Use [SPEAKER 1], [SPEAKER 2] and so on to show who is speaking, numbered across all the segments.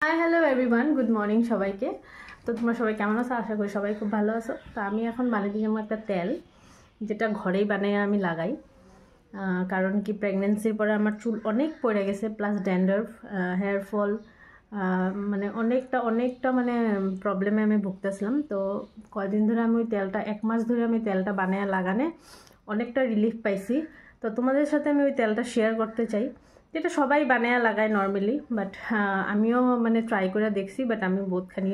[SPEAKER 1] Hi hello everyone, good morning সবাইকে। তো তোমরা সবাই কেমন আছো? আশা করি সবাই খুব ভালো আছো। তো আমি এখন বানিয়ে দিলাম একটা তেল, যেটা ঘরেই বানিয়ে আমি লাগাই। কারণ কি, প্রেগনেন্সির পরে আমার চুল অনেক পড়ে গেছে, প্লাস ড্যান্ড্রাফ, হেয়ার ফল, মানে অনেকটা মানে প্রবলেমে আমি ভুগতেছিলাম। তো কয়দিন ধরে আমি ওই তেলটা, 1 মাস ধরে আমি তেলটা বানিয়ে লাগানে অনেকটা রিলিফ পাইছি। তো তোমাদের সাথে আমি ওই তেলটা শেয়ার করতে চাই, যেটা সবাই বানায়া লাগায় নর্মালি, বাট আমিও মানে ট্রাই করে দেখছি, বাট আমি বহুতখানি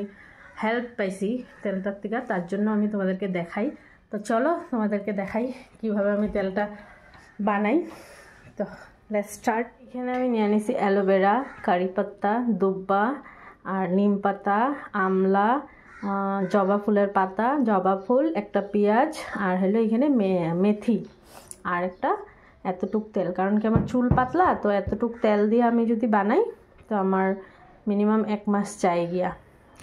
[SPEAKER 1] হেল্প পাইছি তেলটার থেকে। তার জন্য আমি তোমাদেরকে দেখাই। তো চলো তোমাদেরকে দেখাই কিভাবে আমি তেলটা বানাই। তো লেটস স্টার্ট। এখানে আমি নিয়ে নিছি অ্যালোভেরা, কারি পাত্তা, দুব্বা আর নিম পাতা, আমলা, জবা ফুলের পাতা, জবা ফুল, একটা পেঁয়াজ, আর হলো এখানে মেথি, আর একটা এতটুক তেল। কারণ কি আমার চুল পাতলা, তো এতটুক তেল দিয়ে আমি যদি বানাই তো আমার মিনিমাম 1 মাস চাই গিয়া।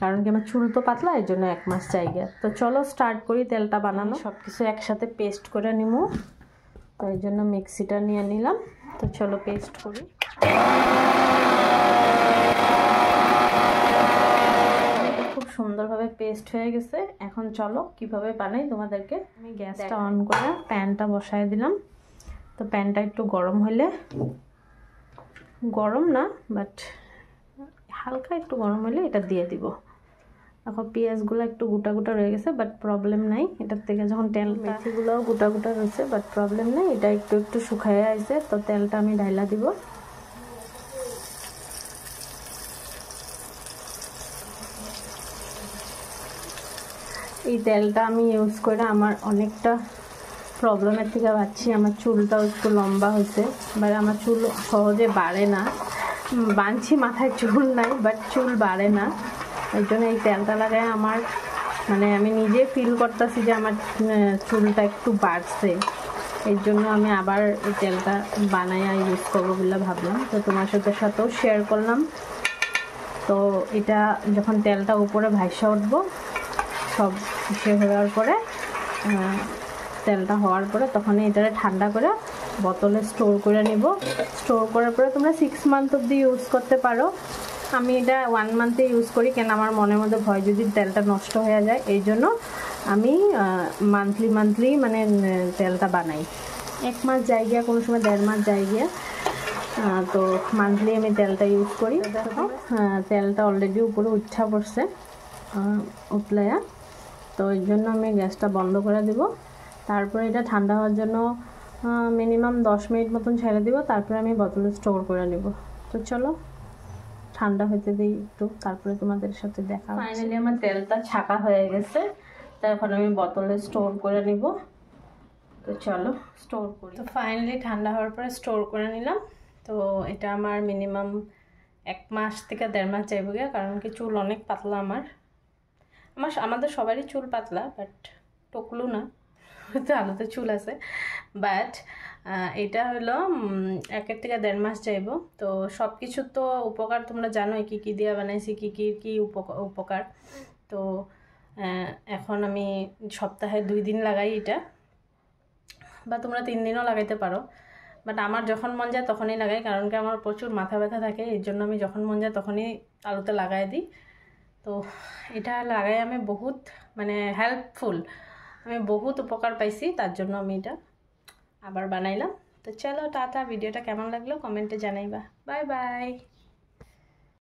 [SPEAKER 1] কারণ কি আমার চুল তো পাতলা, এই জন্য 1 মাস চাই গিয়া। তো চলো স্টার্ট করি তেলটা বানানো। সব কিছু একসাথে পেস্ট করে নিব, তো এই জন্য মিক্সিটা নিয়ে নিলাম। তো চলো পেস্ট করি। খুব সুন্দরভাবে পেস্ট হয়ে গেছে। এখন চলো কিভাবে বানাই তোমাদেরকে আমি গ্যাসটা অন করে প্যানটা বসায় দিলাম। তো প্যানটা একটু গরম হলে, গরম না বাট হালকা একটু গরম হলে এটা দিয়ে দিব। এখন পেঁয়াজগুলো একটু গোটা গোটা রয়ে গেছে, বাট প্রবলেম নাই। এটার থেকে যখন তেল, মেথিগুলোও গোটা গোটা রয়েছে, বাট প্রবলেম নেই। এটা একটু একটু শুকায় আসছে, তো তেলটা আমি ঢাইলা দিব। এই তেলটা আমি ইউজ করে আমার অনেকটা প্রবলেমের থেকে বাঁচছি। আমার চুলটাও একটু লম্বা হয়েছে, বাট আমার চুল সহজে বাড়ে না। বাঁধছি, মাথায় চুল নাই, বাট চুল বাড়ে না। এই জন্য এই তেলটা লাগায় আমার মানে আমি নিজে ফিল করতেছি যে আমার চুলটা একটু বাড়ছে। এই জন্য আমি আবার এই তেলটা বানাইয়া ইউজ করবো বলে ভাবলাম। তো তোমার সাথেও শেয়ার করলাম। তো এটা যখন তেলটা উপরে ভাইসা উঠবো, সব শেষ হওয়ার পরে, তেলটা হওয়ার পরে, তখন এটারে ঠান্ডা করে বোতলে স্টোর করে নিব। স্টোর করার পরে তোমরা 6 মান্থ অবধি ইউজ করতে পারো। আমি এটা 1 মান্থে ইউজ করি, কেন আমার মনের মধ্যে ভয় যদি তেলটা নষ্ট হয়ে যায়। এই জন্য আমি মান্থলি মানে তেলটা বানাই। 1 মাস যাই গিয়া, কোনো সময় 1.5 মাস যাই গিয়া। তো মান্থলি আমি তেলটা ইউজ করি। দেখো তেলটা অলরেডি উপরে উঠা পড়ছে, উতলায়া। তো এই জন্য আমি গ্যাসটা বন্ধ করে দেব। তারপরে এটা ঠান্ডা হওয়ার জন্য মিনিমাম 10 মিনিট মতন ছেড়ে দিব। তারপরে আমি বোতলে স্টোর করে নেব। তো চলো ঠান্ডা হতে দিই একটু, তারপরে তোমাদের সাথে দেখা। ফাইনালি আমার তেলটা ছাকা হয়ে গেছে। তো এখন আমি বোতলে স্টোর করে নিব। তো চলো স্টোর করি। তো ফাইনালি ঠান্ডা হওয়ার পরে স্টোর করে নিলাম। তো এটা আমার মিনিমাম 1 মাস থেকে 1.5 মাস যাইব গিয়া। কারণ কি চুল অনেক পাতলা আমাদের সবারই চুল পাতলা, বাট টকলু না, তো আলোতে চুল আছে। বাট এটা হলো 1 থেকে 1.5 মাস যাইব। তো সব কিছু তো উপকার তোমরা জানোই, কি কি দিয়ে বানাইছি, কি উপকার। তো এখন আমি সপ্তাহে 2 দিন লাগাই এটা, বা তোমরা 3 দিনও লাগাইতে পারো। বাট আমার যখন মন যায় তখনই লাগাই। কারণ কি আমার প্রচুর মাথা ব্যথা থাকে, এই জন্য আমি যখন মন যায় তখনই আলোতে লাগাই দিই। তো এটা লাগাই আমি বহুত মানে হেল্পফুল, আমি বহুত উপকার পাইছি। তার জন্য আমি এটা আবার বানাইলাম। তো চলো টাটা। ভিডিওটা কেমন লাগলো কমেন্টে জানাইবা। Bye bye.